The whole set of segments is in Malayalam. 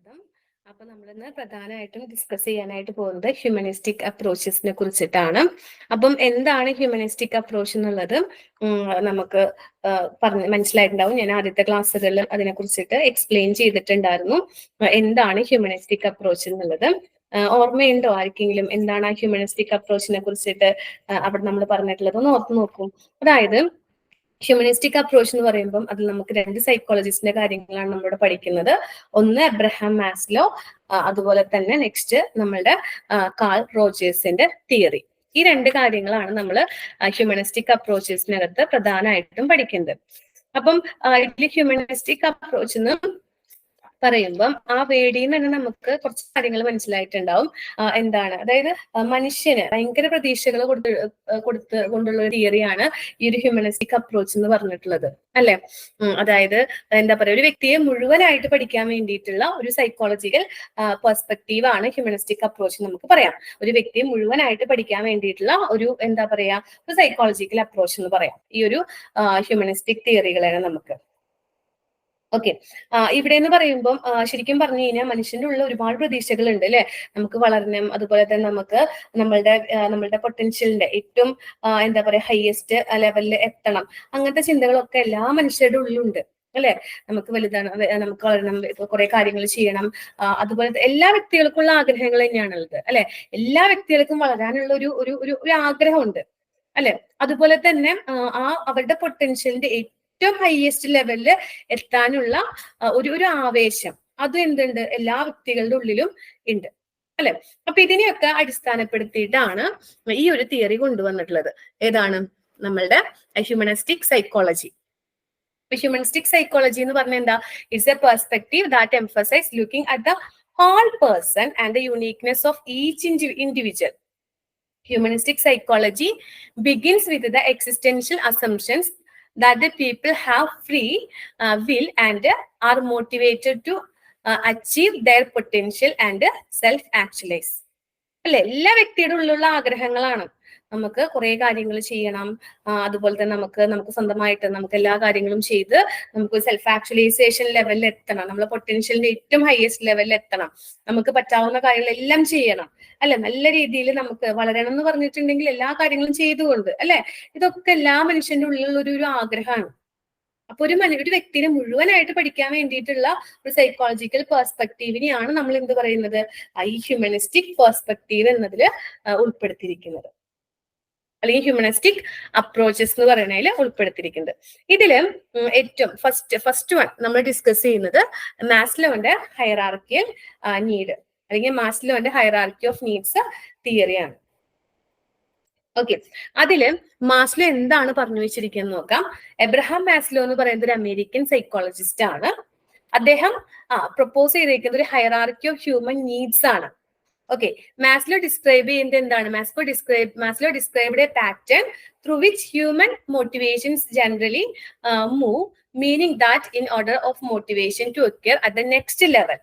സ്വാഗതം. അപ്പൊ നമ്മളിന്ന് പ്രധാനമായിട്ടും ഡിസ്കസ് ചെയ്യാനായിട്ട് പോകുന്നത് ഹ്യൂമനിസ്റ്റിക് അപ്രോച്ചസിനെ കുറിച്ചിട്ടാണ്. അപ്പം എന്താണ് ഹ്യൂമനിസ്റ്റിക് അപ്രോച്ച് എന്നുള്ളത് നമുക്ക് മനസ്സിലായിട്ടുണ്ടാവും. ഞാൻ ആദ്യത്തെ ക്ലാസ്സുകളിൽ അതിനെ കുറിച്ചിട്ട് എക്സ്പ്ലെയിൻ ചെയ്തിട്ടുണ്ടായിരുന്നു. എന്താണ് ഹ്യൂമനിസ്റ്റിക് അപ്രോച്ച് എന്നുള്ളത് ഓർമ്മയുണ്ടോ ആർക്കെങ്കിലും? എന്താണ് ആ ഹ്യൂമനിസ്റ്റിക് അപ്രോച്ചിനെ കുറിച്ചിട്ട് അവിടെ നമ്മൾ പറഞ്ഞിട്ടുള്ളത് ഒന്ന് ഓർത്ത് നോക്കൂ. അതായത് ഹ്യൂമനിസ്റ്റിക് അപ്രോച്ച് എന്ന് പറയുമ്പോൾ അതിൽ നമുക്ക് രണ്ട് സൈക്കോളജിസ്റ്റിന്റെ കാര്യങ്ങളാണ് നമ്മളിവിടെ പഠിക്കുന്നത്. ഒന്ന് എബ്രഹാം മാസ്ലോ, അതുപോലെ തന്നെ നെക്സ്റ്റ് നമ്മളുടെ കാൾ റോജേഴ്സിന്റെ തിയറി. ഈ രണ്ട് കാര്യങ്ങളാണ് നമ്മൾ ഹ്യൂമനിസ്റ്റിക് അപ്രോച്ചസിനകത്ത് പ്രധാനമായിട്ടും പഠിക്കുന്നത്. അപ്പം ഇതിൽ ഹ്യൂമനിസ്റ്റിക് അപ്രോച്ച് എന്ന് പറയുമ്പം ആ വേടിയിൽ നിന്ന് തന്നെ നമുക്ക് കുറച്ച് കാര്യങ്ങൾ മനസ്സിലായിട്ടുണ്ടാവും. എന്താണ്, അതായത് മനുഷ്യന് ഭയങ്കര പ്രതീക്ഷകൾ കൊണ്ടുള്ള ഒരു തിയറിയാണ് ഈ ഒരു ഹ്യൂമനിസ്റ്റിക് അപ്രോച്ച് എന്ന് പറഞ്ഞിട്ടുള്ളത്, അല്ലെ? അതായത് എന്താ പറയുക, ഒരു വ്യക്തിയെ മുഴുവനായിട്ട് പഠിക്കാൻ വേണ്ടിയിട്ടുള്ള ഒരു സൈക്കോളജിക്കൽ പെർസ്പെക്റ്റീവ് ആണ് ഹ്യൂമനിസ്റ്റിക് അപ്രോച്ച് നമുക്ക് പറയാം. ഒരു വ്യക്തിയെ മുഴുവനായിട്ട് പഠിക്കാൻ വേണ്ടിയിട്ടുള്ള ഒരു എന്താ പറയാ, ഒരു സൈക്കോളജിക്കൽ അപ്രോച്ച് എന്ന് പറയാം ഈ ഒരു ഹ്യൂമനിസ്റ്റിക് തിയറികളാണ് നമുക്ക്. ഓക്കെ, ഇവിടെ എന്ന് പറയുമ്പോൾ ശരിക്കും പറഞ്ഞു കഴിഞ്ഞാൽ മനുഷ്യന്റെ ഉള്ള ഒരുപാട് പ്രതീക്ഷകൾ ഉണ്ട്, അല്ലെ? നമുക്ക് വളരണം, അതുപോലെ തന്നെ നമുക്ക് നമ്മളുടെ പൊട്ടൻഷ്യലിന്റെ ഏറ്റവും എന്താ പറയാ ഹയസ്റ്റ് ലെവലിൽ എത്തണം. അങ്ങനത്തെ ചിന്തകളൊക്കെ എല്ലാ മനുഷ്യരുടെ ഉള്ളിലുണ്ട്, അല്ലെ? നമുക്ക് വലുതാണ്, നമുക്ക് വളരണം, കുറെ കാര്യങ്ങൾ ചെയ്യണം. അതുപോലെ എല്ലാ വ്യക്തികൾക്കുള്ള ആഗ്രഹങ്ങൾ തന്നെയാണുള്ളത്, അല്ലെ? എല്ലാ വ്യക്തികൾക്കും വളരാനുള്ള ഒരു ആഗ്രഹമുണ്ട്, അല്ലെ? അതുപോലെ തന്നെ അവരുടെ പൊട്ടൻഷ്യലിന്റെ ഏറ്റവും ഹയസ്റ്റ് ലെവലിൽ എത്താനുള്ള ഒരു ആവേശം, അതും എന്തുണ്ട്, എല്ലാ വ്യക്തികളുടെ ഉള്ളിലും ഉണ്ട്, അല്ലെ? അപ്പൊ ഇതിനെയൊക്കെ അടിസ്ഥാനപ്പെടുത്തിയിട്ടാണ് ഈ ഒരു തിയറി കൊണ്ടുവന്നിട്ടുള്ളത്. ഏതാണ്? നമ്മളുടെ ഹ്യൂമനിസ്റ്റിക് സൈക്കോളജി. ഹ്യൂമനിസ്റ്റിക് സൈക്കോളജി എന്ന് പറഞ്ഞാൽ എന്താ? It's a perspective that emphasise looking at the whole person and the uniqueness of each individual. Humanistic psychology begins with the existential assumptions that the people have free will and are motivated to achieve their potential and self-actualize. അല്ലെ? എല്ലാ വ്യക്തിയുടെ ഉള്ളിലുള്ള ആഗ്രഹങ്ങളാണ് നമുക്ക് കുറെ കാര്യങ്ങൾ ചെയ്യണം, അതുപോലെ തന്നെ നമുക്ക് സ്വന്തമായിട്ട് നമുക്ക് എല്ലാ കാര്യങ്ങളും ചെയ്ത് നമുക്ക് സെൽഫ് ആക്ച്വലൈസേഷൻ ലെവലിൽ എത്തണം, നമ്മളെ പൊട്ടൻഷ്യലിന്റെ ഏറ്റവും ഹയസ്റ്റ് ലെവലിൽ എത്തണം, നമുക്ക് പറ്റാവുന്ന കാര്യങ്ങളെല്ലാം ചെയ്യണം, അല്ലെ? നല്ല രീതിയിൽ നമുക്ക് വളരണം എന്ന് പറഞ്ഞിട്ടുണ്ടെങ്കിൽ എല്ലാ കാര്യങ്ങളും ചെയ്തുകൊണ്ട്, അല്ലെ? ഇതൊക്കെ എല്ലാ മനുഷ്യന്റെ ഉള്ളിലുള്ള ഒരു ആഗ്രഹമാണ്. അപ്പൊ ഒരു വ്യക്തിനെ മുഴുവനായിട്ട് പഠിക്കാൻ വേണ്ടിയിട്ടുള്ള ഒരു സൈക്കോളജിക്കൽ പെർസ്പെക്റ്റീവിനെയാണ് നമ്മൾ എന്ത് പറയുന്നത്, ഈ ഹ്യൂമനിസ്റ്റിക് പെർസ്പെക്റ്റീവ് എന്നതിൽ ഉൾപ്പെടുത്തിയിരിക്കുന്നത്, അല്ലെങ്കിൽ ഹ്യൂമനിസ്റ്റിക് അപ്രോച്ചസ് എന്ന് പറയുന്നതിൽ ഉൾപ്പെടുത്തിയിരിക്കുന്നത്. ഇതില് ഏറ്റവും ഫസ്റ്റ് വൺ നമ്മൾ ഡിസ്കസ് ചെയ്യുന്നത് മാസ്ലോന്റെ ഹൈറാർക്കിയൽ നീഡ്, അല്ലെങ്കിൽ മാസ്ലോന്റെ ഹൈറാർക്കി ഓഫ് നീഡ്സ് തിയറിയാണ്. ഓക്കെ, അതില് മാസ്ലോ എന്താണ് പറഞ്ഞു വെച്ചിരിക്കുന്നത് നോക്കാം. എബ്രഹാം മാസ്ലോ എന്ന് പറയുന്നത് ഒരു അമേരിക്കൻ സൈക്കോളജിസ്റ്റ് ആണ്. അദ്ദേഹം പ്രൊപ്പോസ് ചെയ്തിരിക്കുന്നത് ഒരു ഹൈറാർക്കി ഓഫ് ഹ്യൂമൻ നീഡ്സ് ആണ്. ഓക്കെ, മാസ്ലോ ഡിസ്ക്രൈബ് ചെയ്യുന്നത് എന്താണ്? Maslow described a pattern through which human motivations generally move, meaning that in order of motivation to occur at the next level,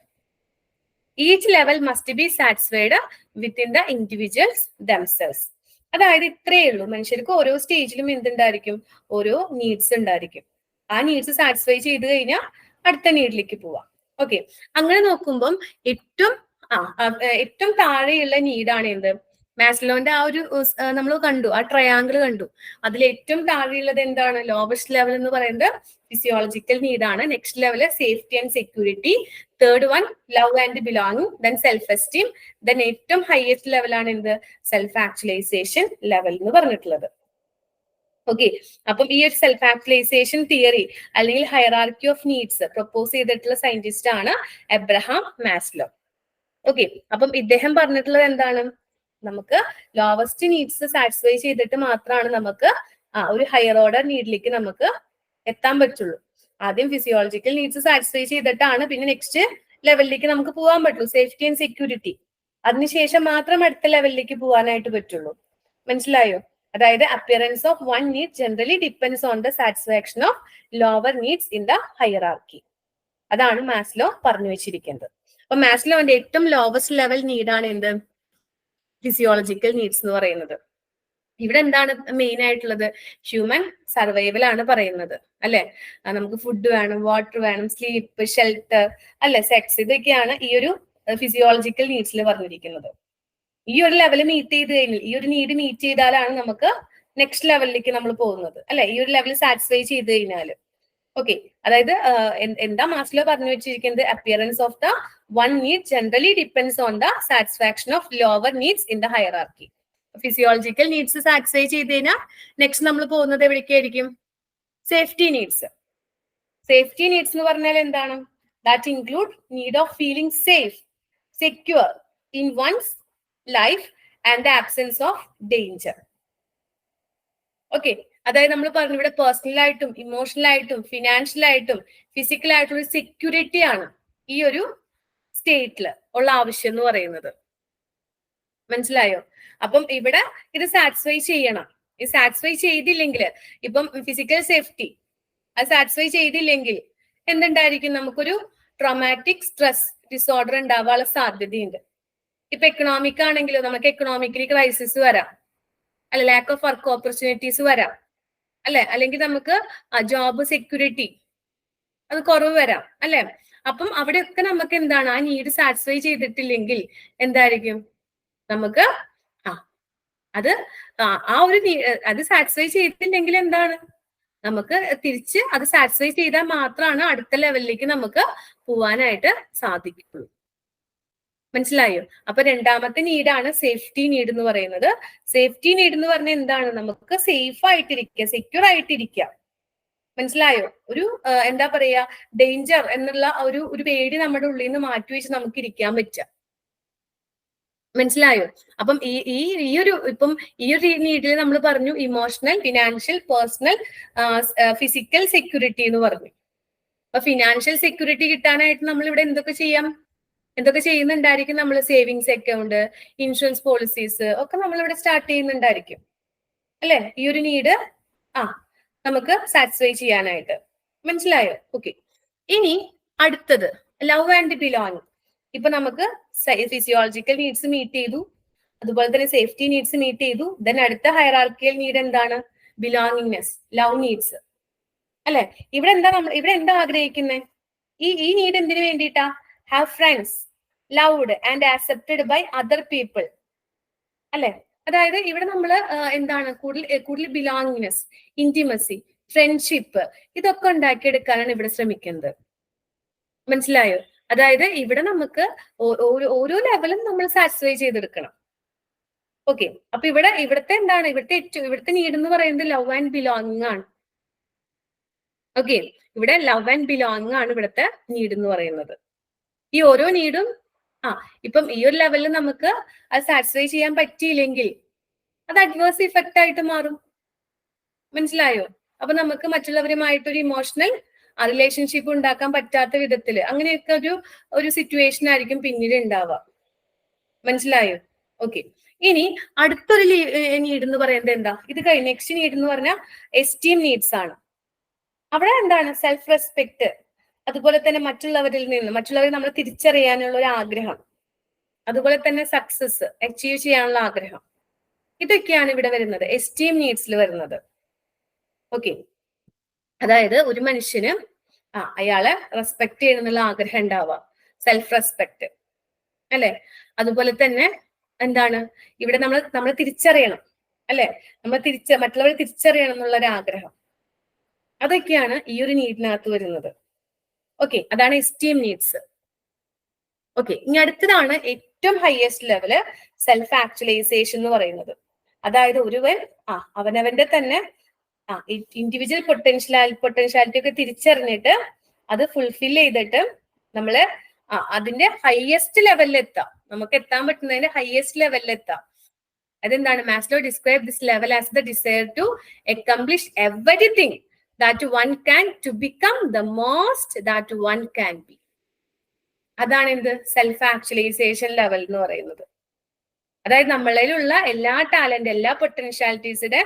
each level must be satisfied within the individuals themselves. അതായത് ഇത്രയേ ഉള്ളൂ, മനുഷ്യർക്ക് ഓരോ സ്റ്റേജിലും എന്തുണ്ടായിരിക്കും, ഓരോ നീഡ്സ് ഉണ്ടായിരിക്കും. ആ നീഡ്സ് സാറ്റിസ്ഫൈ ചെയ്ത് കഴിഞ്ഞാൽ അടുത്ത നീഡിലേക്ക് പോവാം. ഓക്കെ, അങ്ങനെ നോക്കുമ്പം ഏറ്റവും താഴെയുള്ള നീഡാണ് എന്ത്? മാസ്ലോന്റെ നമ്മൾ കണ്ടു, ആ ട്രയാങ്കിൾ കണ്ടു. അതിൽ ഏറ്റവും താഴെയുള്ളത് എന്താണ്? ലോവസ്റ്റ് ലെവൽ എന്ന് പറയുന്നത് ഫിസിയോളജിക്കൽ നീഡാണ്. Next level safety and security, third one love and belonging, then self esteem, then ഏറ്റവും ഹയസ്റ്റ് ലെവലാണ് എന്ത്? സെൽഫ് ആക്ച്വലൈസേഷൻ ലെവൽ എന്ന് പറഞ്ഞിട്ടുള്ളത്. ഓക്കെ, അപ്പം ഈ ഒരു സെൽഫ് ആക്ച്വലൈസേഷൻ തിയറി അല്ലെങ്കിൽ ഹൈറാർക്കി ഓഫ് നീഡ്സ് പ്രൊപ്പോസ് ചെയ്തിട്ടുള്ള സയന്റിസ്റ്റ് ആണ് എബ്രഹാം മാസ്ലോ. ഓക്കെ, അപ്പം ഇദ്ദേഹം പറഞ്ഞിട്ടുള്ളത് എന്താണ്? നമുക്ക് ലോവസ്റ്റ് നീഡ്സ് സാറ്റിസ്ഫൈ ചെയ്തിട്ട് മാത്രമാണ് നമുക്ക് ഒരു ഹയർ ഓർഡർ നീഡിലേക്ക് നമുക്ക് എത്താൻ പറ്റുള്ളൂ. ആദ്യം ഫിസിയോളജിക്കൽ നീഡ്സ് സാറ്റിസ്ഫൈ ചെയ്തിട്ടാണ് പിന്നെ നെക്സ്റ്റ് ലെവലിലേക്ക് നമുക്ക് പോകാൻ പറ്റുള്ളൂ, സേഫ്റ്റി ആൻഡ് സെക്യൂരിറ്റി. അതിനുശേഷം മാത്രം അടുത്ത ലെവലിലേക്ക് പോകാനായിട്ട് പറ്റുള്ളൂ. മനസ്സിലായോ? അതായത് appearance of one need generally depends on the satisfaction of lower needs in the hierarchy. അതാണ് മാസ്ലോ പറഞ്ഞു വെച്ചിരിക്കുന്നത്. അപ്പൊ മാസ്ലോന്റെ ഏറ്റവും ലോവസ്റ്റ് ലെവൽ നീഡാണ് എന്ത്? ഫിസിയോളജിക്കൽ നീഡ്സ് എന്ന് പറയുന്നത്. ഇവിടെ എന്താണ് മെയിൻ ആയിട്ടുള്ളത്? ഹ്യൂമൻ സർവൈവൽ ആണ് പറയുന്നത് അല്ലെ. നമുക്ക് ഫുഡ് വേണം, വാട്ടർ വേണം, സ്ലീപ്പ്, ഷെൽട്ടർ അല്ലെ, സെക്സ്, ഇതൊക്കെയാണ് ഈ ഒരു ഫിസിയോളജിക്കൽ നീഡ്സിൽ പറഞ്ഞിരിക്കുന്നത്. ഈ ഒരു ലെവൽ മീറ്റ് ചെയ്ത് കഴിഞ്ഞാൽ, ഈ ഒരു നീഡ് മീറ്റ് ചെയ്താലാണ് നമുക്ക് നെക്സ്റ്റ് ലെവലിലേക്ക് നമ്മൾ പോകുന്നത് അല്ലെ. ഈ ഒരു ലെവൽ സാറ്റിസ്ഫൈ ചെയ്ത് കഴിഞ്ഞാൽ ഓക്കെ. അതായത് എന്താ മാസ്ലോ പറഞ്ഞു വെച്ചിരിക്കുന്നത്? Appearance of the one need generally depends on the satisfaction of lower needs in the hierarchy. Physiological needs satisfy ചെയ്ത് കഴിഞ്ഞാൽ നെക്സ്റ്റ് നമ്മൾ പോകുന്നത് എവിടേക്കായിരിക്കും? Safety needs. സേഫ്റ്റി നീഡ്സ് എന്ന് പറഞ്ഞാൽ എന്താണ്? That include need of feeling safe, secure in one's life and the absence of danger. Okay. അതായത് നമ്മൾ പറഞ്ഞു ഇവിടെ പേഴ്സണലായിട്ടും ഇമോഷണലായിട്ടും ഫിനാൻഷ്യലായിട്ടും ഫിസിക്കലായിട്ടും ഒരു സെക്യൂരിറ്റി ആണ് ഈ ഒരു സ്റ്റേറ്റിൽ ഉള്ള ആവശ്യം എന്ന് പറയുന്നത്. മനസ്സിലായോ? അപ്പം ഇവിടെ ഇത് സാറ്റിസ്ഫൈ ചെയ്യണം. ഇത് സാറ്റിസ്ഫൈ ചെയ്തില്ലെങ്കിൽ, ഇപ്പം ഫിസിക്കൽ സേഫ്റ്റി അത് സാറ്റിസ്ഫൈ ചെയ്തില്ലെങ്കിൽ എന്തുണ്ടായിരിക്കും? നമുക്കൊരു ട്രോമാറ്റിക് സ്ട്രെസ് ഡിസോർഡർ ഉണ്ടാവാനുള്ള സാധ്യതയുണ്ട്. ഇപ്പൊ എക്കണോമിക് ആണെങ്കിലോ നമുക്ക് എക്കണോമിക്കലി ക്രൈസിസ് വരാം അല്ലെ, ലാക്ക് ഓഫ് വർക്ക് ഓപ്പർച്യൂണിറ്റീസ് വരാം അല്ലെ, അല്ലെങ്കിൽ നമുക്ക് ജോബ് സെക്യൂരിറ്റി അത് കുറവ് വരാം അല്ലെ. അപ്പം അവിടെയൊക്കെ നമുക്ക് എന്താണ്, ആ നീഡ് സാറ്റിസ്ഫൈ ചെയ്തിട്ടില്ലെങ്കിൽ എന്തായിരിക്കും? നമുക്ക് അത് സാറ്റിസ്ഫൈ ചെയ്തിട്ടില്ലെങ്കിൽ എന്താണ്, നമുക്ക് തിരിച്ച് അത് സാറ്റിസ്ഫൈ ചെയ്താൽ മാത്രമാണ് അടുത്ത ലെവലിലേക്ക് നമുക്ക് പോവാനായിട്ട് സാധിക്കുള്ളൂ. മനസ്സിലായോ? അപ്പൊ രണ്ടാമത്തെ നീഡാണ് സേഫ്റ്റി നീഡ് എന്ന് പറയുന്നത്. സേഫ്റ്റി നീഡ് എന്ന് പറഞ്ഞാൽ എന്താണ്? നമുക്ക് സേഫ് ആയിട്ടിരിക്കുക, സെക്യൂർ ആയിട്ടിരിക്കുക. മനസ്സിലായോ? ഒരു എന്താ പറയാ, ഡേഞ്ചർ എന്നുള്ള ഒരു പേടി നമ്മുടെ ഉള്ളിൽ നിന്ന് മാറ്റിവെച്ച് നമുക്ക് ഇരിക്കാൻ പറ്റുക. മനസ്സിലായോ? അപ്പം ഈ ഒരു നീഡിൽ നമ്മൾ പറഞ്ഞു emotional, financial, personal, physical security എന്ന് പറഞ്ഞു. അപ്പൊ ഫിനാൻഷ്യൽ സെക്യൂരിറ്റി കിട്ടാനായിട്ട് നമ്മൾ ഇവിടെ എന്തൊക്കെ ചെയ്യുന്നുണ്ടായിരിക്കും? നമ്മൾ സേവിങ്സ് അക്കൗണ്ട്, ഇൻഷുറൻസ് പോളിസീസ് ഒക്കെ നമ്മളിവിടെ സ്റ്റാർട്ട് ചെയ്യുന്നുണ്ടായിരിക്കും അല്ലെ, ഈ ഒരു നീഡ് നമുക്ക് സാറ്റിസ്ഫൈ ചെയ്യാനായിട്ട്. മനസ്സിലായോ? ഓക്കെ. ഇനി അടുത്തത് ലവ് ആൻഡ് ബിലോങ്ങിങ്. ഇപ്പൊ നമുക്ക് ഫിസിയോളജിക്കൽ നീഡ്സ് മീറ്റ് ചെയ്തു, അതുപോലെ തന്നെ സേഫ്റ്റി നീഡ്സ് മീറ്റ് ചെയ്തു. ദെൻ അടുത്ത ഹയറാർക്കിയൽ നീഡ് എന്താണ്? ബിലോങ്ങിങ്നെസ്, ലവ് നീഡ്സ് അല്ലെ. ഇവിടെ എന്താ ആഗ്രഹിക്കുന്നത്? ഈ നീഡ് എന്തിനു വേണ്ടിയിട്ടാ? Have friends, loved and accepted by other people അല്ലെ. അതായത് ഇവിടെ നമ്മൾ എന്താണ് കൂടുതൽ ബിലോങ്ങിങ്നെസ്, ഇന്റിമസി, ഫ്രണ്ട്ഷിപ്പ് ഇതൊക്കെ ഉണ്ടാക്കിയെടുക്കാനാണ് ഇവിടെ ശ്രമിക്കുന്നത്. മനസ്സിലായോ? അതായത് ഇവിടെ നമുക്ക് ഓരോ ലെവലും നമ്മൾ സാറ്റിസ്ഫൈ ചെയ്തെടുക്കണം. ഓക്കെ. അപ്പൊ ഇവിടുത്തെ എന്താണ്, ഇവിടുത്തെ നീഡ് എന്ന് പറയുന്നത് ലവ് ആൻഡ് ബിലോങ്ങിങ് ആണ്. ഓക്കെ. ഇവിടെ ലവ് ആൻഡ് ബിലോങ്ങിങ് ആണ് ഇവിടുത്തെ നീഡ് എന്ന് പറയുന്നത്. ഈ ഓരോ നീഡും ഇപ്പം ഈ ഒരു ലെവലിൽ നമുക്ക് അത് സാറ്റിസ്ഫൈ ചെയ്യാൻ പറ്റിയില്ലെങ്കിൽ അത് അഡ്വേഴ്സ് ഇഫക്റ്റ് ആയിട്ട് മാറും. മനസ്സിലായോ? അപ്പൊ നമുക്ക് മറ്റുള്ളവരുമായിട്ടൊരു ഇമോഷണൽ റിലേഷൻഷിപ്പ് ഉണ്ടാക്കാൻ പറ്റാത്ത വിധത്തില് അങ്ങനെയൊക്കെ ഒരു സിറ്റുവേഷൻ ആയിരിക്കും പിന്നീട് ഉണ്ടാവുക. മനസ്സിലായോ? ഓക്കെ. ഇനി അടുത്തൊരു നീഡ് എന്ന് പറയുന്നത് എന്താ? ഇത് കഴിഞ്ഞ് നെക്സ്റ്റ് നീഡ് എന്ന് പറഞ്ഞാൽ എസ്റ്റീം നീഡ്സ് ആണ്. അവിടെ എന്താണ്? സെൽഫ് റെസ്പെക്ട്, അതുപോലെ തന്നെ മറ്റുള്ളവരെ നമ്മൾ തിരിച്ചറിയാനുള്ള ഒരു ആഗ്രഹം, അതുപോലെ തന്നെ സക്സസ് അച്ചീവ് ചെയ്യാനുള്ള ആഗ്രഹം, ഇതൊക്കെയാണ് ഇവിടെ വരുന്നത്, എസ്റ്റീം നീഡ്സിൽ വരുന്നത്. ഓക്കെ. അതായത് ഒരു മനുഷ്യന് അയാളെ റെസ്പെക്ട് ചെയ്യണമെന്നുള്ള ആഗ്രഹം ഉണ്ടാവുക, സെൽഫ് റെസ്പെക്ട് അല്ലെ. അതുപോലെ തന്നെ എന്താണ് ഇവിടെ നമ്മൾ തിരിച്ചറിയണം അല്ലെ, മറ്റുള്ളവരെ തിരിച്ചറിയണം എന്നുള്ള ഒരു ആഗ്രഹം. അതൊക്കെയാണ് ഈ ഒരു നീഡിനകത്ത് വരുന്നത്. ഓക്കെ. അതാണ് എസ്റ്റീം നീഡ്സ്. ഓക്കെ. ഇനി അടുത്തതാണ് ഏറ്റവും ഹയസ്റ്റ് ലെവല് സെൽഫ് ആക്ച്വലൈസേഷൻ എന്ന് പറയുന്നത്. അതായത് ഒരുവൻ അവനവന്റെ തന്നെ ഇൻഡിവിജ്വൽ പൊട്ടൻഷ്യാലിറ്റി ഒക്കെ തിരിച്ചറിഞ്ഞിട്ട് അത് ഫുൾഫിൽ ചെയ്തിട്ട് നമ്മള് അതിന്റെ ഹയസ്റ്റ് ലെവലിൽ എത്താം. നമുക്ക് എത്താൻ പറ്റുന്നതിന്റെ ഹയസ്റ്റ് ലെവലിൽ എത്താം. അതെന്താണ്? Maslow describe this level as the desire to accomplish everything that one can to become the most that one can be. അതാണ് എന്ത്? സെൽഫ് ആക്ച്വലൈസേഷൻ ലെവൽ എന്ന് പറയുന്നത്. അതായത് നമ്മളിലുള്ള എല്ലാ ടാലന്റ്, എല്ലാ പൊട്ടൻഷ്യാലിറ്റീസിന്റെ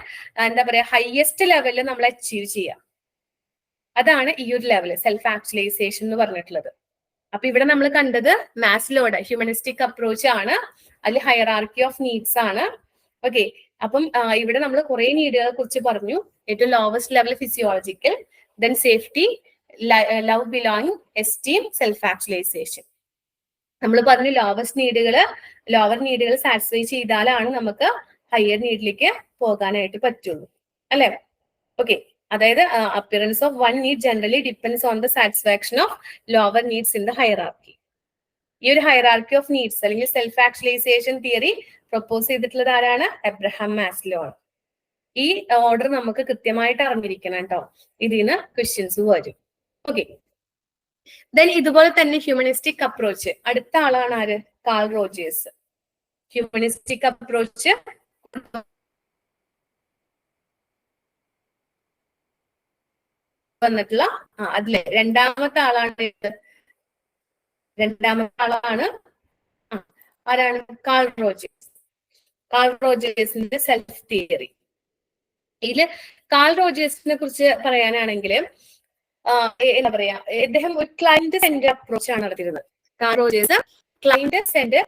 എന്താ പറയാ ഹയസ്റ്റ് ലെവലിൽ നമ്മൾ അച്ചീവ് ചെയ്യാം. അതാണ് ഈ ഒരു ലെവല് സെൽഫ് ആക്ച്വലൈസേഷൻ എന്ന് പറഞ്ഞിട്ടുള്ളത്. അപ്പൊ ഇവിടെ നമ്മൾ കണ്ടത് മാസ്ലോയുടെ ഹ്യൂമനിസ്റ്റിക് അപ്രോച്ച് ആണ്. അതിൽ ഹയറാർക്കി ഓഫ് നീഡ്സ് ആണ്. ഓക്കെ. അപ്പം ഇവിടെ നമ്മൾ കുറെ നീഡുകളെ കുറിച്ച് പറഞ്ഞു. ഏറ്റവും lowest level physiological, then safety, love belong, esteem, self actualisation. നമ്മൾ പറഞ്ഞു ലോവർ നീഡുകൾ സാറ്റിസ്ഫൈ ചെയ്താലാണ് നമുക്ക് ഹയർ നീഡിലേക്ക് പോകാനായിട്ട് പറ്റുള്ളൂ, അല്ലെ? ഓക്കെ, അതായത് appearance of one need generally depends on the satisfaction of lower needs in the hierarchy. ഈ ഒരു ഹയറാർക്കി ഓഫ് നീഡ്സ് അല്ലെങ്കിൽ സെൽഫ് ആക്ച്വലൈസേഷൻ തിയറി പ്രൊപ്പോസ് ചെയ്തിട്ടുള്ളത് ആരാണ്? എബ്രഹാം മാസ്ലോ ആണ്. ഈ ഓർഡർ നമുക്ക് കൃത്യമായിട്ട് അറിഞ്ഞിരിക്കണം കേട്ടോ, ഇതിന് ക്വസ്റ്റ്യൻസ് വരും. ഓക്കെ, ദെൻ ഇതുപോലെ തന്നെ ഹ്യൂമനിസ്റ്റിക് അപ്രോച്ച്, അടുത്ത ആളാണ് ആര്? Call Rogers. ഹ്യൂമനിസ്റ്റിക് അപ്രോച്ച് വന്നിട്ടുള്ള അതിലെ രണ്ടാമത്തെ ആളാണ് ആരാണ്? Carl Rogers. കാൾ റോജേഴ്സിന്റെ സെൽഫ് തിയറി. ഇതില് കാൾ റോജേഴ്സിനെ കുറിച്ച് പറയാനാണെങ്കിൽ എന്താ പറയാ, അദ്ദേഹം ഒരു ക്ലയന്റ് സെന്റർ അപ്രോച്ച് ആണ് നടത്തിയിരുന്നത്. Call Rogers client centre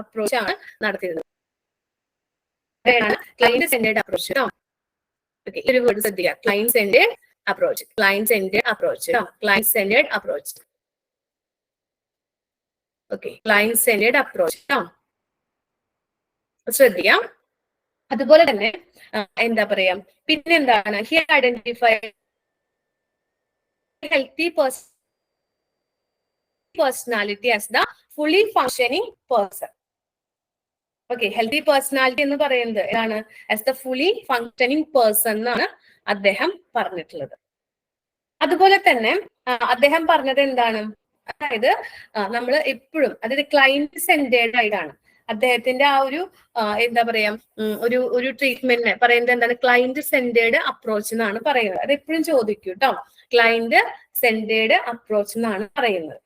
approach ആണ് നടത്തിയിരുന്നത്. Client centred approach. ഒരു വേർഡ് ശ്രദ്ധിക്കുക, client centred approach, client centred approach, client centred approach. Okay, client centred approach ശ്രദ്ധിക്കാം. അതുപോലെ തന്നെ എന്താ പറയാ, പിന്നെന്താണ്, he identify healthy personality as the fully functioning person. Okay, healthy personality എന്ന് പറയുന്നത് എന്താണ്? As the fully functioning person എന്നാണ് അദ്ദേഹം പറഞ്ഞിട്ടുള്ളത്. അതുപോലെ തന്നെ അദ്ദേഹം പറഞ്ഞത് എന്താണ്? അതായത് നമ്മൾ എപ്പോഴും, അതായത് ക്ലയന്റ് സെന്റേഡ് ആയിട്ടാണ് അദ്ദേഹത്തിന്റെ ആ ഒരു എന്താ പറയാ, ഒരു ട്രീറ്റ്മെന്റിനെ പറയുന്നത് എന്താണ്? ക്ലയന്റ് സെന്റേഡ് അപ്രോച്ച് എന്നാണ് പറയുന്നത്. അത് എപ്പോഴും ചോദിക്കൂ കേട്ടോ, ക്ലയന്റ് സെന്റേഡ് അപ്രോച്ച് എന്നാണ് പറയുന്നത്.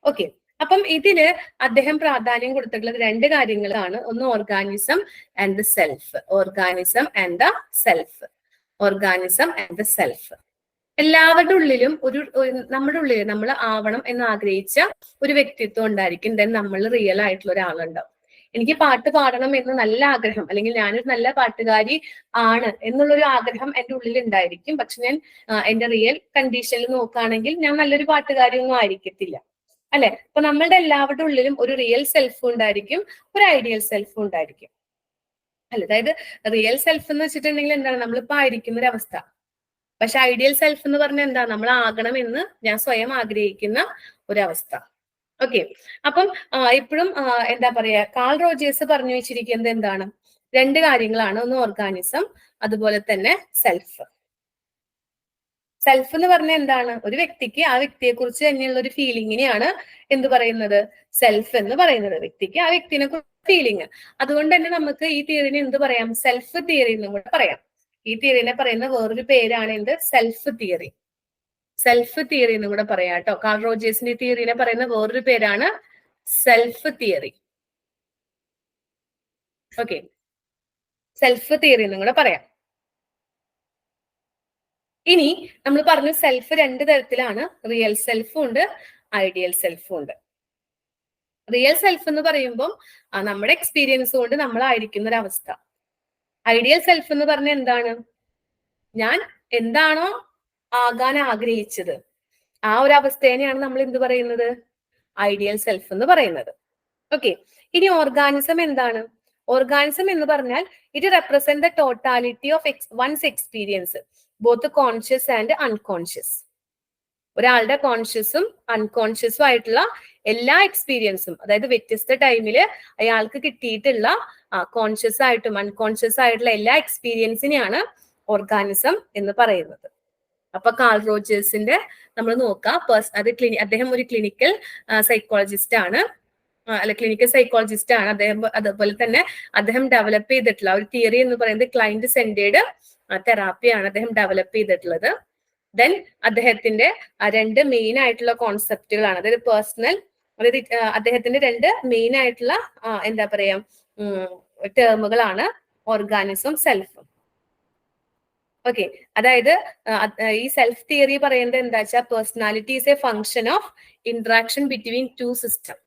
ഓക്കെ, അപ്പം ഇതില് അദ്ദേഹം പ്രാധാന്യം കൊടുത്തിട്ടുള്ളത് രണ്ട് കാര്യങ്ങളാണ്. ഒന്ന് organism and the self. Organism and the self. Organism and the self. എല്ലാവരുടെ ഉള്ളിലും നമ്മുടെ ഉള്ളിൽ നമ്മൾ ആവണം എന്ന് ആഗ്രഹിച്ച ഒരു വ്യക്തിത്വം ഉണ്ടായിരിക്കും. ദെൻ നമ്മൾ റിയൽ ആയിട്ടുള്ള ഒരാളുണ്ടാവും. എനിക്ക് പാട്ട് പാടണം എന്ന് നല്ല ആഗ്രഹം, അല്ലെങ്കിൽ ഞാനൊരു നല്ല പാട്ടുകാരി ആണ് എന്നുള്ളൊരു ആഗ്രഹം എൻ്റെ ഉള്ളിൽ ഉണ്ടായിരിക്കും. പക്ഷെ ഞാൻ എൻ്റെ റിയൽ കണ്ടീഷനിൽ നോക്കുകയാണെങ്കിൽ ഞാൻ നല്ലൊരു പാട്ടുകാരിയൊന്നും ആയിരിക്കത്തില്ല, അല്ലെ? അപ്പൊ നമ്മളുടെ എല്ലാവരുടെ ഉള്ളിലും ഒരു റിയൽ സെൽഫ് ഉണ്ടായിരിക്കും, ഒരു ഐഡിയൽ സെൽഫ് ഉണ്ടായിരിക്കും, അല്ലെ? അതായത് റിയൽ സെൽഫ് എന്ന് വെച്ചിട്ടുണ്ടെങ്കിൽ എന്താണ്? നമ്മളിപ്പോ ആയിരിക്കുന്ന ഒരു അവസ്ഥ. പക്ഷെ ഐഡിയൽ സെൽഫ് എന്ന് പറഞ്ഞാൽ എന്താ? നമ്മൾ ആകണമെന്ന് ഞാൻ സ്വയം ആഗ്രഹിക്കുന്ന ഒരവസ്ഥ. ഓക്കെ, അപ്പം ഇപ്പോഴും എന്താ പറയാ, കാൾ റോജേഴ്സ് പറഞ്ഞു വെച്ചിരിക്കുന്നത് എന്താണ്? രണ്ട് കാര്യങ്ങളാണ്. ഒന്ന് ഓർഗാനിസം, അതുപോലെ തന്നെ സെൽഫ്. സെൽഫ് എന്ന് പറഞ്ഞാൽ എന്താണ്? ഒരു വ്യക്തിക്ക് ആ വ്യക്തിയെ കുറിച്ച് തന്നെയുള്ള ഒരു ഫീലിങ്ങിനെയാണ് എന്ത് പറയുന്നത്? സെൽഫ് എന്ന് പറയുന്നത്. വ്യക്തിക്ക് ആ വ്യക്തിനെ കുറിച്ച് ഫീലിംഗ്. അതുകൊണ്ട് തന്നെ നമുക്ക് ഈ തിയറിനെ എന്ത് പറയാം? സെൽഫ് തിയറി എന്നും കൂടെ പറയാം. ഈ തിയറിനെ പറയുന്ന വേറൊരു പേരാണ് എന്ത്? Self theory. സെൽഫ് തിയറി എന്നും കൂടെ പറയാം കേട്ടോ. കാൾ റോജേഴ്സിന്റെ തിയറിനെ പറയുന്ന വേറൊരു പേരാണ് self theory. Okay, self theory എന്നും കൂടെ പറയാം. ഇനി നമ്മൾ പറഞ്ഞു സെൽഫ് രണ്ട് തരത്തിലാണ്. റിയൽ സെൽഫും ഉണ്ട്, ഐഡിയൽ സെൽഫും ഉണ്ട്. റിയൽ സെൽഫ് എന്ന് പറയുമ്പോൾ നമ്മുടെ എക്സ്പീരിയൻസ് കൊണ്ട് നമ്മളായിരിക്കുന്ന ഒരു അവസ്ഥ. ഐഡിയൽ സെൽഫ് എന്ന് പറഞ്ഞാൽ എന്താണ്? ഞാൻ എന്താണോ ആകാൻ ആഗ്രഹിച്ചത് ആ ഒരു അവസ്ഥേനെയാണ് നമ്മൾ എന്ത് പറയുന്നത്? ഐഡിയൽ സെൽഫ് എന്ന് പറയുന്നത്. ഓക്കെ, ഇനി ഓർഗാനിസം എന്താണ്? ഓർഗാനിസം എന്ന് പറഞ്ഞാൽ it represent the totality of one's experience, both conscious and unconscious. ഒരാളുടെ കോൺഷ്യസും അൺകോൺഷ്യസും ആയിട്ടുള്ള എല്ലാ എക്സ്പീരിയൻസും, അതായത് വ്യത്യസ്ത ടൈമില് അയാൾക്ക് കിട്ടിയിട്ടുള്ള കോൺഷ്യസ് ആയിട്ടും അൺകോൺഷ്യസ് ആയിട്ടുള്ള എല്ലാ എക്സ്പീരിയൻസിനെയാണ് ഓർഗാനിസം എന്ന് പറയുന്നത്. അപ്പൊ കാൾ റോജേഴ്സിന്റെ നമ്മൾ നോക്കാം. അത് അദ്ദേഹം ഒരു ക്ലിനിക്കൽ സൈക്കോളജിസ്റ്റ് ആണ്, അല്ല ക്ലിനിക്കൽ സൈക്കോളജിസ്റ്റ് ആണ് അദ്ദേഹം. അതുപോലെ തന്നെ അദ്ദേഹം ഡെവലപ്പ് ചെയ്തിട്ടുള്ള ഒരു തിയറി എന്ന് പറയുന്നത് ക്ലയന്റ് സെന്റേഡ് തെറാപ്പിയാണ് അദ്ദേഹം ഡെവലപ്പ് ചെയ്തിട്ടുള്ളത്. ദെൻ അദ്ദേഹത്തിന്റെ രണ്ട് മെയിൻ ആയിട്ടുള്ള കോൺസെപ്റ്റുകളാണ്, അതായത് പേഴ്സണൽ, അതായത് അദ്ദേഹത്തിന്റെ രണ്ട് മെയിൻ ആയിട്ടുള്ള എന്താ പറയാ ടേമുകളാണ് ഓർഗാനിസം, സെൽഫും. ഓക്കെ, അതായത് ഈ സെൽഫ് തിയറി പറയുന്നത് എന്താ വെച്ചാൽ personality is A function of interaction between two system.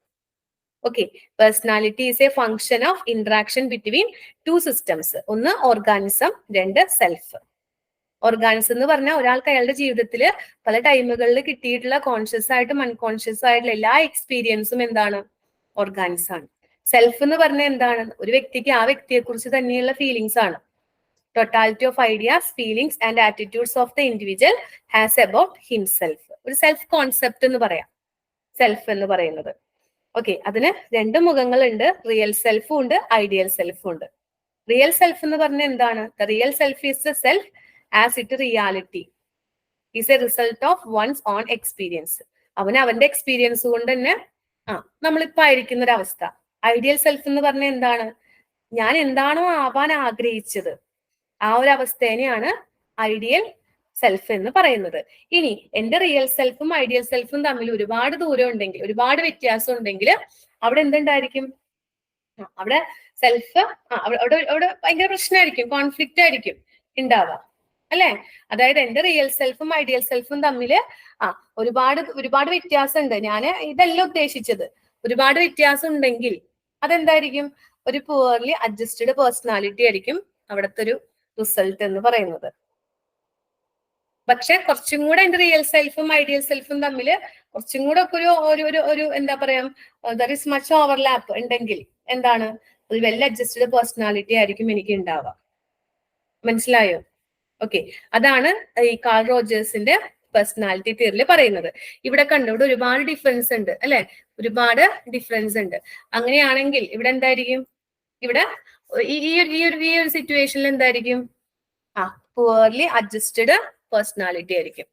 Okay, personality is A function of interaction between two systems. ഒന്ന് ഓർഗാനിസം, രണ്ട് സെൽഫ്. ഓർഗാനിസം എന്ന് പറഞ്ഞാൽ ഒരാൾക്ക് അയാളുടെ ജീവിതത്തിൽ പല ടൈമുകളിൽ കിട്ടിയിട്ടുള്ള കോൺഷ്യസ് ആയിട്ടും അൺകോൺഷ്യസ് ആയിട്ടുള്ള എല്ലാ എക്സ്പീരിയൻസും എന്താണ്? ഓർഗാനിസം ആണ്. സെൽഫ് എന്ന് പറഞ്ഞാൽ എന്താണ്? ഒരു വ്യക്തിക്ക് ആ വ്യക്തിയെ കുറിച്ച് തന്നെയുള്ള ഫീലിങ്സ് ആണ്. Totality of ideas, feelings and attitudes of the individual has about himself. ഒരു സെൽഫ് കോൺസെപ്റ്റ് എന്ന് പറയാം സെൽഫ് എന്ന് പറയുന്നത്. ഓക്കെ, അതിന് രണ്ട് മുഖങ്ങളുണ്ട്. റിയൽ സെൽഫും ഉണ്ട്, ഐഡിയൽ സെൽഫും ഉണ്ട്. റിയൽ സെൽഫ് എന്ന് പറഞ്ഞാൽ എന്താണ്? The real self is the self as it reality is a result of one's own experience. അവന്റെ എക്സ്പീരിയൻസ് കൊണ്ട് തന്നെ നമ്മളിപ്പോ ആയിരിക്കുന്ന ഒരു അവസ്ഥ. ഐഡിയൽ സെൽഫ് എന്ന് പറഞ്ഞാൽ എന്താണ്? ഞാൻ എന്താണോ ആവാൻ ആഗ്രഹിച്ചത് ആ ഒരു അവസ്ഥേനെയാണ് ഐഡിയൽ സെൽഫ് എന്ന് പറയുന്നത്. ഇനി എന്റെ റിയൽ സെൽഫും ഐഡിയൽ സെൽഫും തമ്മിൽ ഒരുപാട് ദൂരം ഉണ്ടെങ്കിൽ, ഒരുപാട് വ്യത്യാസം ഉണ്ടെങ്കിൽ അവിടെ എന്തുണ്ടായിരിക്കും? അവിടെ സെൽഫ് അവിടെ ഭയങ്കര പ്രശ്നമായിരിക്കും, കോൺഫ്ലിക്റ്റ് ആയിരിക്കും ഉണ്ടാവുക, അല്ലെ? അതായത് എന്റെ റിയൽ സെൽഫും ഐഡിയൽ സെൽഫും തമ്മിൽ ഒരുപാട് വ്യത്യാസം ഉണ്ട്. ഞാൻ ഇതല്ല ഉദ്ദേശിച്ചത്. ഒരുപാട് വ്യത്യാസം ഉണ്ടെങ്കിൽ അതെന്തായിരിക്കും? ഒരു പുവർലി അഡ്ജസ്റ്റഡ് പേഴ്സണാലിറ്റി ആയിരിക്കും അവിടുത്തെ ഒരു റിസൾട്ട് എന്ന് പറയുന്നത്. പക്ഷെ കുറച്ചും കൂടെ എന്റെ റിയൽ സെൽഫും ഐഡിയൽ സെൽഫും തമ്മിൽ കുറച്ചും കൂടെ ഒക്കെ ഒരു എന്താ പറയാ, ദർ ഇസ് മച്ച് ഓവർലാപ്പ് ഉണ്ടെങ്കിൽ എന്താണ്? ഒരു വെൽ അഡ്ജസ്റ്റഡ് പേഴ്സണാലിറ്റി ആയിരിക്കും എനിക്ക് ഉണ്ടാവുക. മനസ്സിലായോ? ഓക്കെ, അതാണ് ഈ കാൾ റോജേഴ്സിന്റെ പേഴ്സണാലിറ്റി തിയറിയിൽ പറയുന്നത്. ഇവിടെ കണ്ടു, ഇവിടെ ഒരുപാട് ഡിഫറൻസ് ഉണ്ട്, അല്ലെ? ഒരുപാട് ഡിഫറൻസ് ഉണ്ട്. അങ്ങനെയാണെങ്കിൽ ഇവിടെ എന്തായിരിക്കും? ഇവിടെ ഈ ഒരു സിറ്റുവേഷനിൽ എന്തായിരിക്കും? പുവർലി അഡ്ജസ്റ്റഡ് പേഴ്സണാലിറ്റി ആയിരിക്കും.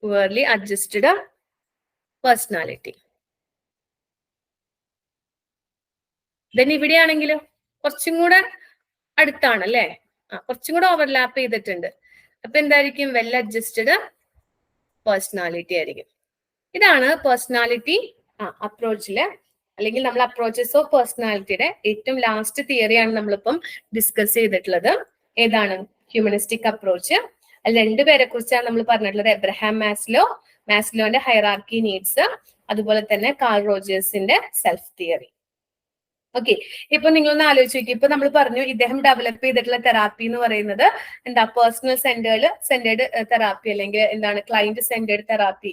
Poorly adjusted personality. ദെൻ ഇവിടെയാണെങ്കിലും കുറച്ചും കൂടെ അടുത്താണ്, അല്ലെ? കുറച്ചും കൂടെ ഓവർലാപ്പ് ചെയ്തിട്ടുണ്ട്. അപ്പൊ എന്തായിരിക്കും? വെൽ അഡ്ജസ്റ്റഡ് പേഴ്സണാലിറ്റി ആയിരിക്കും. ഇതാണ് പേഴ്സണാലിറ്റി അപ്രോച്ചില്, അല്ലെങ്കിൽ നമ്മൾ അപ്രോച്ചസ് ഓഫ് പേഴ്സണാലിറ്റിയുടെ ഏറ്റവും ലാസ്റ്റ് തിയറിയാണ് നമ്മളിപ്പം ഡിസ്കസ് ചെയ്തിട്ടുള്ളത്. ഏതാണ്? Humanistic approach. അതിൽ രണ്ടുപേരെ കുറിച്ചാണ് നമ്മൾ പറഞ്ഞിട്ടുള്ളത്. എബ്രഹാം മാസ്ലോന്റെ ഹൈറാർക്കി നീഡ്സ്, അതുപോലെ തന്നെ കാൾ റോജേഴ്സിന്റെ സെൽഫ് തിയറി. ഓക്കെ, ഇപ്പൊ നിങ്ങളൊന്ന് ആലോചിച്ച് നോക്കി. ഇപ്പൊ നമ്മൾ പറഞ്ഞു ഇദ്ദേഹം ഡെവലപ്പ് ചെയ്തിട്ടുള്ള തെറാപ്പി എന്ന് പറയുന്നത് എന്താ? പേഴ്സണൽ സെന്റേർഡ് തെറാപ്പി, അല്ലെങ്കിൽ എന്താണ് ക്ലയന്റ് സെന്റേർഡ് തെറാപ്പി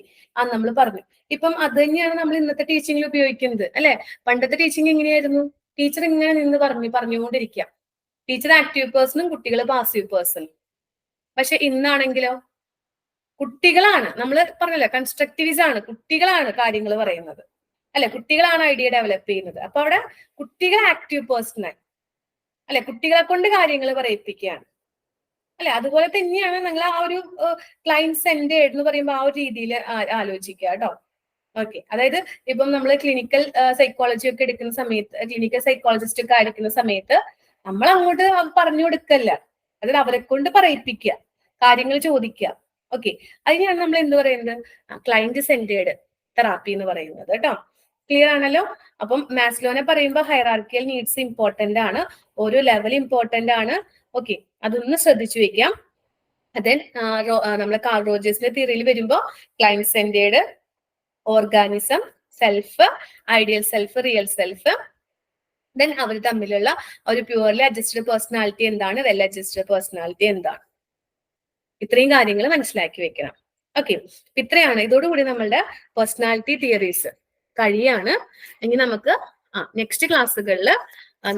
നമ്മൾ പറഞ്ഞു. ഇപ്പം അത് തന്നെയാണ് നമ്മൾ ഇന്നത്തെ ടീച്ചിങ്ങിൽ ഉപയോഗിക്കുന്നത്, അല്ലെ? പണ്ടത്തെ ടീച്ചിങ് എങ്ങനെയായിരുന്നു? ടീച്ചർ ഇങ്ങനെ നിന്ന് പറഞ്ഞുകൊണ്ടിരിക്കുക. ടീച്ചർ ആക്റ്റീവ് പേഴ്സണും കുട്ടികൾ പാസീവ് പേഴ്സണും. പക്ഷെ ഇന്നാണെങ്കിലോ കുട്ടികളാണ്, നമ്മൾ പറഞ്ഞല്ലോ കൺസ്ട്രക്റ്റിവിസം ആണ്, കുട്ടികളാണ് കാര്യങ്ങൾ പറയുന്നത്, അല്ലെ? കുട്ടികളാണ് ഐഡിയ ഡെവലപ്പ് ചെയ്യുന്നത്. അപ്പൊ അവിടെ കുട്ടികൾ ആക്റ്റീവ് പേഴ്സണായി, അല്ലെ? കുട്ടികളെ കൊണ്ട് കാര്യങ്ങൾ പറയിപ്പിക്കുകയാണ്, അല്ലെ? അതുപോലെ തന്നെയാണ് നിങ്ങൾ ആ ഒരു ക്ലയന്റ് സെന്റേർഡ് എന്ന് പറയുമ്പോൾ ആ ഒരു രീതിയിൽ ആലോചിക്കുക കേട്ടോ. ഓക്കെ, അതായത് ഇപ്പം നമ്മൾ ക്ലിനിക്കൽ സൈക്കോളജി ഒക്കെ എടുക്കുന്ന സമയത്ത്, ക്ലിനിക്കൽ സൈക്കോളജിസ്റ്റ് ഒക്കെ ആയിരിക്കുന്ന സമയത്ത് നമ്മൾ അങ്ങോട്ട് പറഞ്ഞു കൊടുക്കല്ല, അതായത് അവരെ കൊണ്ട് പറയിപ്പിക്കുക, കാര്യങ്ങൾ ചോദിക്കുക. ഓക്കെ, അതിനെയാണ് നമ്മൾ എന്ത് പറയുന്നത്? ക്ലയന്റ് സെന്റേർഡ് തെറാപ്പി എന്ന് പറയുന്നത് കേട്ടോ. ക്ലിയർ ആണല്ലോ? അപ്പം മാസ്ലോനെ പറയുമ്പോൾ ഹൈറാർക്കിയൽ നീഡ്സ് ഇമ്പോർട്ടന്റ് ആണ്, ഓരോ ലെവൽ ഇമ്പോർട്ടന്റ് ആണ്. ഓക്കെ, അതൊന്ന് ശ്രദ്ധിച്ചു വെക്കാം. ദെൻ നമ്മളെ കാൾ റോജേഴ്സിന്റെ തിയറിയിൽ വരുമ്പോൾ client centred, organism, self, ideal self, real self. Then അവർ തമ്മിലുള്ള ഒരു പ്യൂർലി അഡ്ജസ്റ്റഡ് പേഴ്സണാലിറ്റി എന്താണ്, വെൽ അഡ്ജസ്റ്റഡ് പേഴ്സണാലിറ്റി എന്താണ്. ഇത്രയും കാര്യങ്ങൾ മനസ്സിലാക്കി വെക്കണം. ഓക്കെ, ഇത്രയാണ്. ഇതോടുകൂടി നമ്മളുടെ പേഴ്സണാലിറ്റി തിയറീസ് കഴിയാണ്. ഇനി നമുക്ക് നെക്സ്റ്റ് ക്ലാസ്സുകളിൽ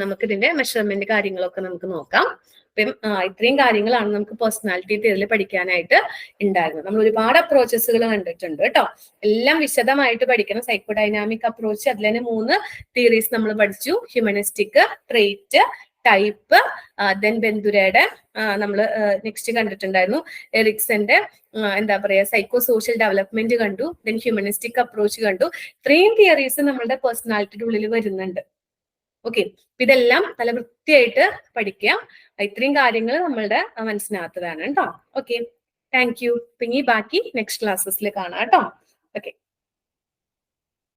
നമുക്ക് ഇതിന്റെ മെഷർമെന്റ് കാര്യങ്ങളൊക്കെ നമുക്ക് നോക്കാം. അപ്പം ഇത്രയും കാര്യങ്ങളാണ് നമുക്ക് പേഴ്സണാലിറ്റി തിയറിയിൽ പഠിക്കാനായിട്ട് ഉണ്ടായിരുന്നത്. നമ്മൾ ഒരുപാട് അപ്രോച്ചസുകൾ കണ്ടിട്ടുണ്ട് കേട്ടോ. എല്ലാം വിശദമായിട്ട് പഠിക്കണം. സൈക്കോഡൈനാമിക് അപ്രോച്ച്, അതിൽ തന്നെ 3 തിയറീസ് നമ്മൾ പഠിച്ചു. ഹ്യൂമനിസ്റ്റിക്, ട്രേറ്റ്, ടൈപ്പ്, ദെൻ ബെന്തുരയുടെ നമ്മൾ നെക്സ്റ്റ് കണ്ടിട്ടുണ്ടായിരുന്നു. എറിക്സന്റെ എന്താ പറയാ സൈക്കോ സോഷ്യൽ ഡെവലപ്മെന്റ് കണ്ടു. ദെൻ ഹ്യൂമനിസ്റ്റിക് അപ്രോച്ച് കണ്ടു. ഇത്രയും തിയറീസ് നമ്മളുടെ പേഴ്സണാലിറ്റിയുടെ ഉള്ളിൽ വരുന്നുണ്ട്. ഓക്കെ, ഇതെല്ലാം നല്ല വൃത്തിയായിട്ട് പഠിക്കുക. ഇത്രയും കാര്യങ്ങൾ നമ്മളുടെ മനസ്സിനകത്തതാണ് കേട്ടോ. Okay, thank you. പിന്നെ ഈ ബാക്കി നെക്സ്റ്റ് ക്ലാസ്സസിൽ കാണാം കേട്ടോ. ഓക്കെ.